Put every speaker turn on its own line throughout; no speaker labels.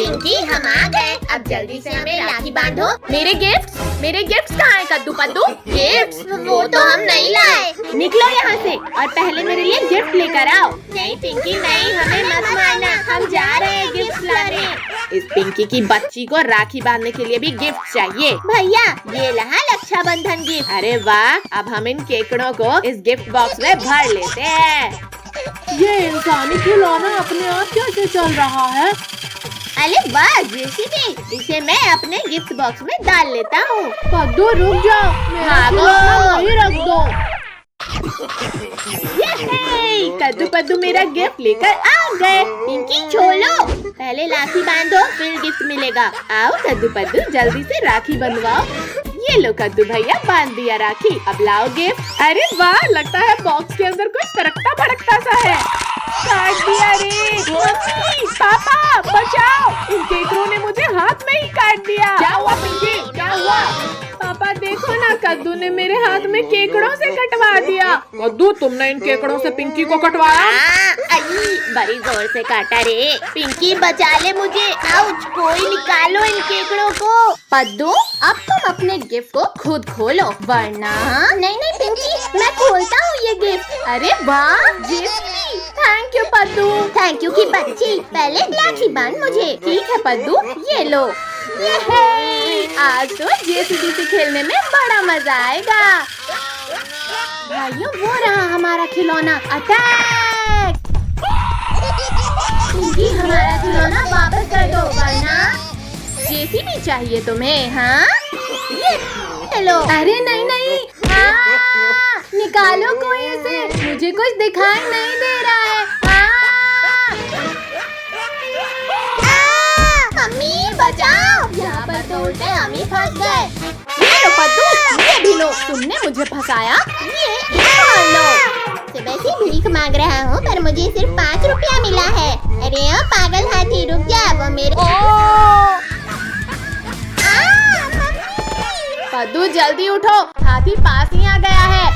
पिंकी हम आ गए। अब जल्दी से हमें राखी बांधो। मेरे गिफ्ट्स कहाँ हैं कद्दू पद्दू? गिफ्ट्स वो तो हम नहीं लाए। निकलो यहाँ से और पहले मेरे लिए गिफ्ट लेकर आओ। नहीं पिंकी नहीं, हमें मत मारना, हम जा रहे हैं गिफ्ट लाने। इस पिंकी की बच्ची को राखी बांधने के लिए भी गिफ्ट चाहिए। भैया ये रहा रक्षाबंधन गिफ्ट। अरे वाह, अब हम इन केकड़ों को इस गिफ्ट बॉक्स में भर लेते हैं।
ये इंसानी खिलौना अपने आप कैसे चल रहा है?
अरे वाह जेसीबी, इसे मैं अपने गिफ्ट बॉक्स में डाल लेता हूँ।
पद्दू रुक जाओ, मेरा खिलौना वहीं रख दो।
कद्दू पद्दू मेरा गिफ्ट लेकर आ गए। पिंकी छोड़ो, पहले राखी बांधो फिर गिफ्ट मिलेगा। आओ कद्दू पद्दू जल्दी से राखी बंधवाओ। ये लो कद्दू भैया बांध दिया राखी, अब लाओ गिफ्ट। अरे वाह, लगता है बॉक्स के अंदर कुछ तड़कता भड़कता सा है। काट दिया रे। मम्मी पापा बचाओ, इन केकड़ों ने मुझे हाथ में ही काट दिया। क्या हुआ पिंकी, क्या हुआ? पापा देखो ना, कद्दू ने मेरे हाथ में केकड़ों से कटवा दिया।
कद्दू तुमने इन केकड़ों से पिंकी को कटवाया?
बड़ी जोर से काटा रे। पिंकी बचा ले मुझे। आउच, कोई निकालो इन केकड़ों को। पद्दू अब तुम अपने गिफ्ट को खुद खोलो, वरना। नहीं नहीं पिंकी, मैं खोलता हूँ ये गिफ्ट। अरे वाह JCB, thank you Paddu. Thank you की बच्ची, पहले राखी बांध मुझे। ठीक है पद्दू, ये लो। आज तो जेसीबी से खेलने में बड़ा मजा आएगा। भाइयों वो रहा हमारा खिलौना। अटैक! पिंकी हमारा खिलौना वापस कर दो, वरना। जेसीबी चाहिए तुम्हें? हाँ ये हेलो। अरे नहीं नहीं, निकालो कोई इसे, मुझे कुछ दिखाई नहीं दे रहा है। मम्मी बचाओ, यहाँ पर तो उल्टे हम ही फंस गए। ये लो पद्दू, ये भी लो, तुमने मुझे फंसाया। ये लो। सुबह से भीख मांग रहा हूँ पर मुझे सिर्फ 5 रुपया मिला है। अरे ओ पागल हाथी रुक जा, वो मेरे। पद्दू जल्दी उठो, हाथी पास ही आ गया है।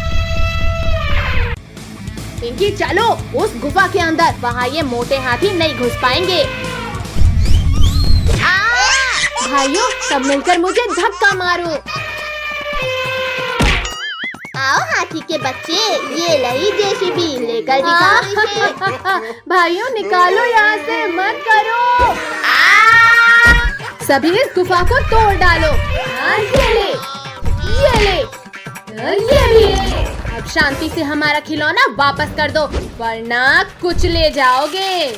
पिंकी चलो उस गुफा के अंदर, वहाँ ये मोटे हाथी नहीं घुस पाएंगे। भाइयों सब मिलकर मुझे धक्का मारो। आओ हाथी के बच्चे, ये लही जेसीबी लेकर दिखाओ इसे। भाइयों निकालो यहाँ से, मत करो। सभी इस गुफा को तोड़ डालो। ये ले, ये ले, ये भी ले। अब शांति से हमारा खिलौना वापस कर दो, वरना कुछ ले जाओगे।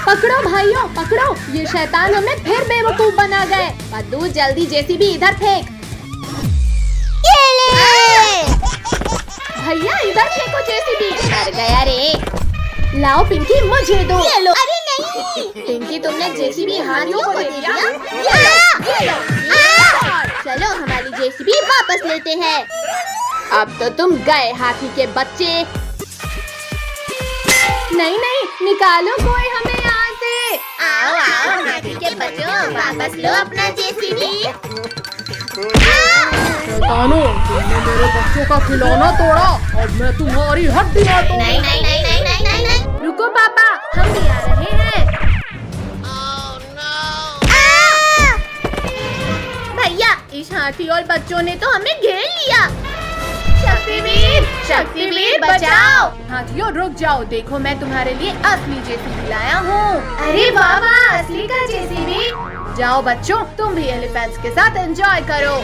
पकड़ो भाइयों पकड़ो, ये शैतान हमें फिर बेवकूफ बना गए। पद्दू जल्दी जेसीबी इधर फेंक। भैया इधर फेंको जेसीबी। डर गया रे। लाओ पिंकी मुझे दो। ये लो। अरे नहीं पिंकी, तुमने जेसीबी हाथियों को दे दिया। चलो हमारी जेसीबी वापस लेते हैं। अब तो तुम गए हाथी के बच्चे। नहीं नहीं, निकालो कोई हमें यहाँ से। आओ आओ हाथी के बच्चों, वापस लो अपना जेसीबी।
शैतानों, तुमने मेरे बच्चों का खिलौना तोड़ा, अब मैं तुम्हारी हड्डियाँ तोड़ूंगा।
नहीं नहीं नहीं नहीं नहीं नहीं नहीं, रुको पापा, हम भी आ रहे हैं। भैया इस हाथी और बच्चों ने तो हमें घेर लिया। शक्तिवीर, शक्तिवीर बचाओ। हाथियों रुक जाओ, देखो मैं तुम्हारे लिए असली जेसीबी लाया हूँ। अरे वाह वाह, असली का जेसीबी। जाओ बच्चों, तुम भी एलिफेंट्स के साथ एंजॉय करो।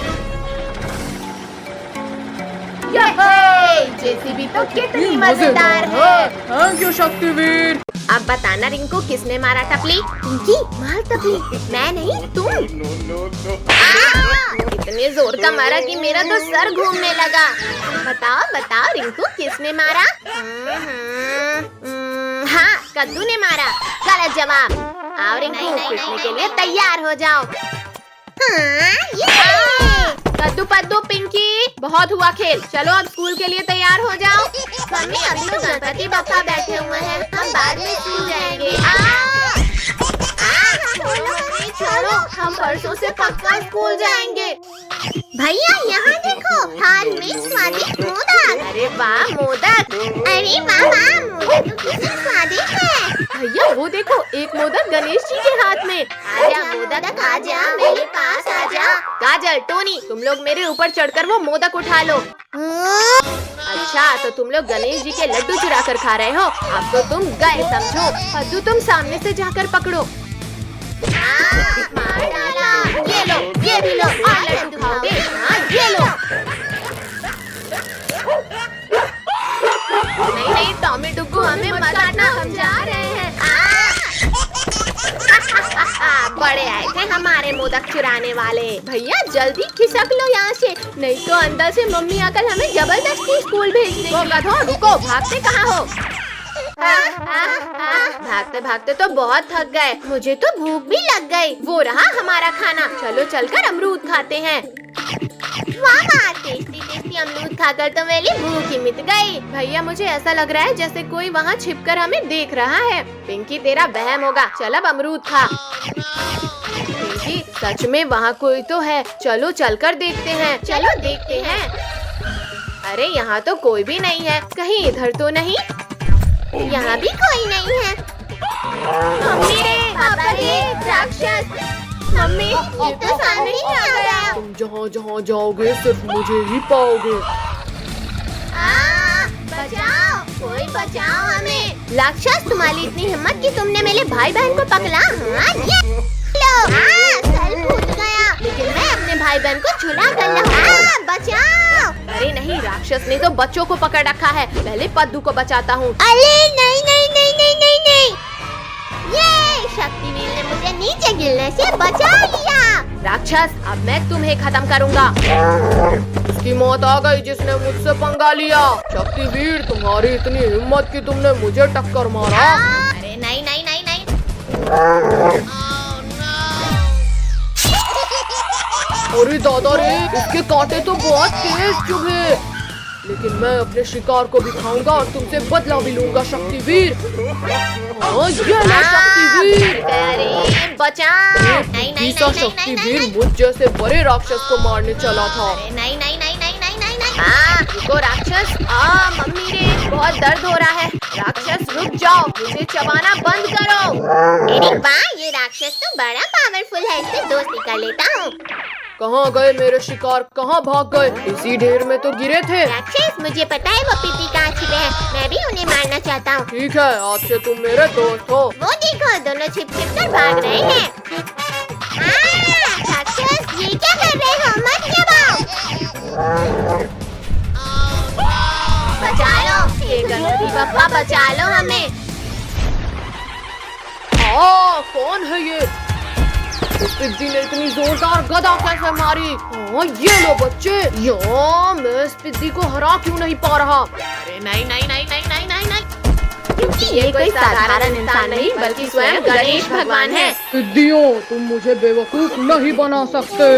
जेसीबी तो कितनी मजेदार है।
Thank you Shaktiveer.
अब बताना रिंकू किसने मारा टपली? पिंकी मार टपली। मैं नहीं, तुम। इतने जोर का मारा कि मेरा तो सर घूमने लगा। बताओ बताओ रिंकू किसने मारा? हाँ कद्दू ने मारा। गलत जवाब। आओ रिंकू पिटने के लिए तैयार हो जाओ। कद्दू पद्दू पिंकी, बहुत हुआ खेल, चलो अब स्कूल के लिए तैयार हो जाओ। मम्मी अभी तो गणपति बप्पा बैठे हुए हैं, हम बाद में स्कूल जाएंगे। छोड़ो हम परसों से पक्का स्कूल जाएंगे। भैया यहाँ देखो, थाल में स्वादिष्ट मोदक। अरे वाह मोदक, अरे वाह वाह, मोदक तो कितने स्वादिष्ट है। भैया वो देखो, एक मोदक गणेश जी के हाथ में। आजा मोदक आजा, मेरे पास आजा। काजल, टोनी, तुम लोग मेरे ऊपर चढ़कर वो मोदक उठा लो। अच्छा, तो तुम लोग गणेश जी के लड्डू चुरा कर खा रहे हो। अब तो तुम गए समझो। पद्दू तुम सामने से जाकर पकड़ो। मार डाला। ये लो, ये भी लो, और लड्डू खाओगे? हाँ, ये लो। नहीं नहीं टॉमी डुग्गू, हमें मत आना, हम जा रहे हैं। बड़े आए थे हमारे मोदक चुराने वाले। भैया जल्दी खिसक लो यहाँ से, नहीं तो अंदर से मम्मी आकर हमें जबरदस्ती स्कूल भेज देगी। गधों, रुको, भागते कहाँ हो? भागते भागते तो बहुत थक गए, मुझे तो भूख भी लग गई। वो रहा हमारा खाना, चलो चलकर अमरूद खाते हैं। वाह वाह, टेस्टी टेस्टी अमरूद खाकर तो मेरी भूख ही मिट गई। भैया मुझे ऐसा लग रहा है जैसे कोई वहाँ छिपकर हमें देख रहा है। पिंकी तेरा वहम होगा, चल अब अमरूद खा। पिंकी सच में वहाँ कोई तो है, चलो चलकर देखते हैं। चलो देखते हैं। अरे यहाँ तो कोई भी नहीं है, कहीं इधर तो नहीं? यहाँ भी कोई नहीं है। मम्मी रे, पापा रे, राक्षस। मम्मी, ये तो सामने ही आ गया।
तुम जहाँ जहाँ जाओगे सिर्फ मुझे ही पाओगे।
बचाओ, कोई बचाओ हमें। राक्षस, तुम्हारी इतनी हिम्मत कि तुमने मेरे भाई बहन को पकड़ा। हाँ, ये लो। सर फूट गया, लेकिन मैं अपने भाई बहन को छुड़ा कर लूँगा। बचाओ। अरे नहीं, राक्षस ने तो बच्चों को पकड़ रखा है, पहले पद्दू को बचाता हूँ। अरे नहीं नहीं नहीं नहीं नहीं नहीं, ये शक्तिवीर ने मुझे नीचे गिरने से बचा लिया। राक्षस, अब मैं तुम्हें खत्म करूँगा।
उसकी मौत आ गई जिसने मुझसे पंगा लिया। शक्तिवीर, तुम्हारी इतनी हिम्मत कि तुमने मुझे टक्कर मारा।
अरे नहीं नहीं नहीं नहीं।
अरे दादा रे, इसके कांटे तो बहुत तेज चुभे, लेकिन मैं अपने शिकार को भी खाऊंगा और तुमसे बदला भी लूंगा शक्तिवीर। हाँ, ये ले शक्तिवीर।
अरे बचाओ। नहीं नहीं नहीं
शक्तिवीर मुझ जैसे बड़े राक्षस को मारने चला था।
अरे नहीं नहीं नहीं नहीं नहीं नहीं नहीं। रुको राक्षस। मम्मी रे, बहुत दर्द हो रहा है। राक्षस रुक जाओ, मुझे चबाना बंद करो। अरे वाह, ये राक्षस तो बड़ा पावरफुल है, इससे दोस्ती कर लेता हूँ।
कहाँ गए मेरे शिकार, कहाँ भाग गए? इसी ढेर में तो गिरे थे।
राक्षस, मुझे पता है वो पिटी कहाँ छिपे हैं, मैं भी उन्हें मारना चाहता हूँ।
ठीक है, आज से तुम मेरे दोस्त हो।
वो देखो, दोनों छिप छिप कर भाग रहे हैं। राक्षस, ये क्या कर रहे हो? मत चबाओ। बचा लो, ये गणपति बप्पा बचा लो हमें।
कौन है ये? इस पिद्दी ने इतनी जोरदार गदा कैसे मारी? ये लो बच्चे, मैं इस पिद्दी को हरा क्यों नहीं पा रहा?
अरे नहीं नहीं नहीं नहीं नहीं नहीं नहीं, क्योंकि ये कोई साधारण इंसान नहीं बल्कि स्वयं गणेश भगवान है।
पिद्दियों, तुम मुझे बेवकूफ नहीं बना सकते।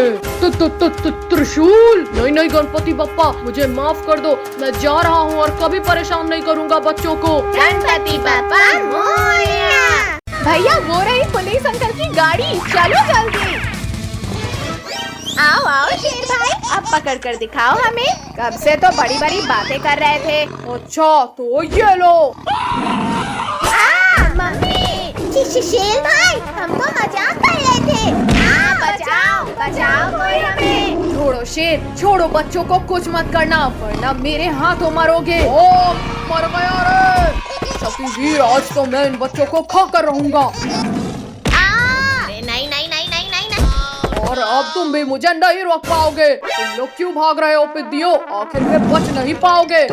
त्रिशूल? नहीं नहीं गणपति बप्पा, मुझे माफ कर दो, मैं जा रहा हूँ और कभी परेशान नहीं करूँगा बच्चों को।
गणपति बप्पा मोरया। भैया वो रही पुलिस अंकल की गाड़ी, चलो जल्दी। आओ आओ शेर भाई, अब पकड़ कर दिखाओ हमें, कब से तो बड़ी बड़ी बातें कर रहे थे।
अच्छा तो ये लो।
मम्मी, शेर भाई, हम तो मजाक कर रहे थे। बचाओ बचाओ कोई हमें।
छोड़ो शेर, छोड़ो, बच्चों को कुछ मत करना वरना मेरे हाथों मरोगे। मर गया रे। शक्तिवीर, आज तो मैं इन बच्चों को खा कर रहूंगा।
नहीं नहीं नहीं नहीं नहीं नहीं।
और अब तुम भी मुझे नहीं रोक पाओगे। तुम लोग क्यों भाग रहे हो पिद्दियों? आखिर में बच नहीं पाओगे।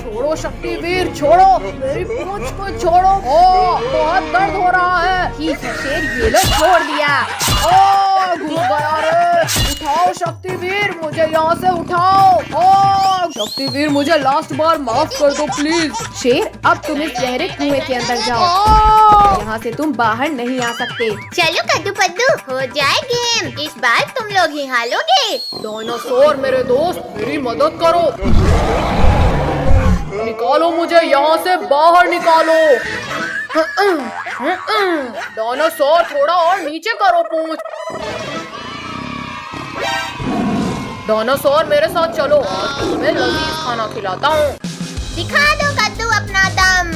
छोड़ो शक्तिवीर, छोड़ो, मेरी पूंछ को छोड़ो। बहुत दर्द हो रहा है।
ठीक है शेर, ये लो, छोड़ दिया।
घुस गया रे। उठाओ शक्तिवीर, मुझे यहाँ से उठाओ। शक्तिवीर, मुझे लास्ट बार माफ कर दो प्लीज।
शेर, अब तुम इस गहरे कुएं के अंदर जाओ, यहाँ से तुम बाहर नहीं आ सकते। चलो कद्दू पद्दू, हो जाए गेम, इस बार तुम लोग ही हारोगे।
डायनासोर मेरे दोस्त, मेरी मदद करो। निकालो मुझे यहाँ से बाहर निकालो। डायनासोर थोड़ा और नीचे करो पूंछ। डायनासोर मेरे साथ चलो, आज तुम्हें लजीज खाना खिलाता हूँ।
दिखा दो कद्दू अपना दम।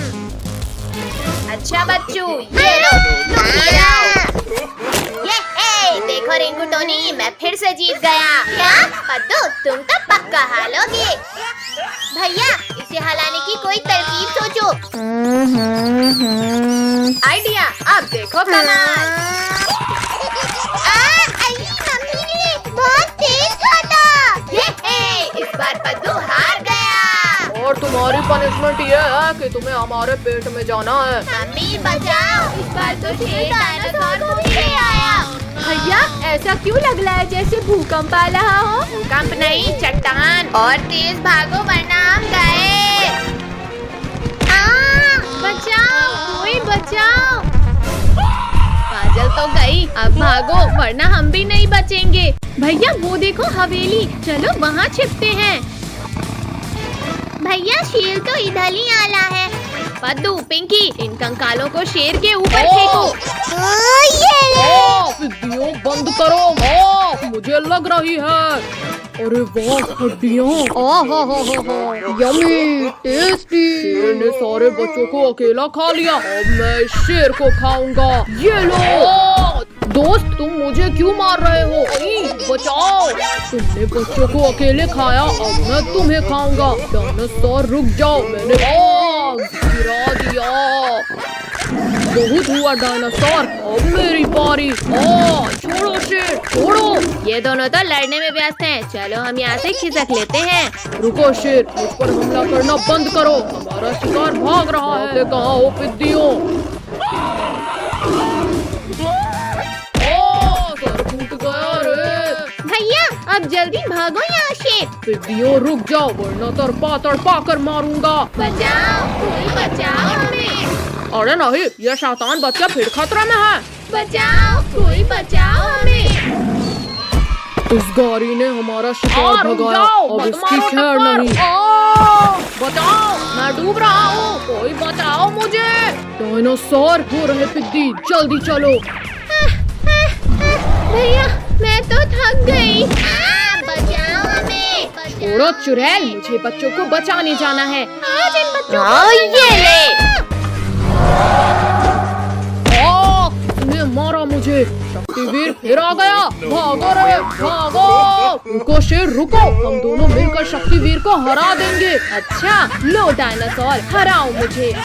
अच्छा बच्चू, ये लो, तुम पी जाओ। देखो रिंकू टोनी, मैं फिर से जीत गया। क्या कद्दू, तुम तो पक्का हारोगे। भैया, इसे हलाने की कोई तरकीब सोचो। आइडिया, अब देखो कमाल। बहुत तेज खाता। इस बार कद्दू हार गया।
और तुम्हारी पनिशमेंट ये है कि तुम्हें हमारे पेट में जाना है।
मम्मी बचाओ, इस बार तो शेर डायनासोर को पीछे आया। भैया, ऐसा क्यों लग रहा है जैसे भूकंप आ रहा हो? भूकंप नहीं, चट्टान। और तेज भागो वरना हम गए। बचाओ, कोई बचाओ। काजल तो गई, अब भागो वरना हम भी नहीं बचेंगे। भैया वो देखो हवेली, चलो वहाँ छिपते हैं। भैया शेर तो इधर ही आला है। पद्दू, पिंकी, इन कंकालों को शेर के ऊपर फेंको।
वीडियो बंद करो। मुझे लग रही है। अरे वाह, हड्डियाँ। Yummy, tasty. शेर ने सारे बच्चों को अकेला खा लिया। अब मैं इस शेर को खाऊंगा। ये लो। दोस्त, तुम मुझे क्यों मार रहे हो? बचाओ। तुमने बच्चों को अकेले खाया, अब मैं तुम्हें खाऊंगा। डायनासोर रुक जाओ, मैंने गिरा दिया। बहुत हुआ डायनासोर, अब मेरी बारी। छोड़ो शेर, छोड़ो।
ये दोनों तो लड़ने में व्यस्त हैं। चलो हम यहाँ से खिसक लेते हैं।
रुको शेर, मुझ पर हमला करना बंद करो। हमारा शिकार भाग रहा है। कहाँ हो पिद्दियों? सर फूट गया रे।
भैया, अब जल्दी भागो यहाँ से।
पिद्दियों रुक जाओ, वरना तड़पा कर मारूंगा।
बचाओ, कोई बचाओ हमें।
अरे नहीं, ये शैतान बच्चा फिर खतरे में है।
बचाओ, कोई बचाओ हमें।
इस गाड़ी ने हमारा शिकार भगाया, अब इसकी खैर नहीं। बचाओ, मैं डूब रहा हूँ, कोई बचाओ मुझे। डायनासोर हो रहे पिद्दी, जल्दी चलो।
भैया, मैं तो थक गई। बचाओ हमें।
छोड़ो चुड़ैल, मुझे बच्चों को बचाने जाना है।
आज इन बच्चों को ये ले।
तुमने मारा मुझे। शक्तिवीर फिर आ गया। भागो रे, भागो। रुको शेर, रुको। हम दोनों मिलकर शक्तिवीर को हरा देंगे।
अच्छा, लो डायनासोर, हराओ मुझे।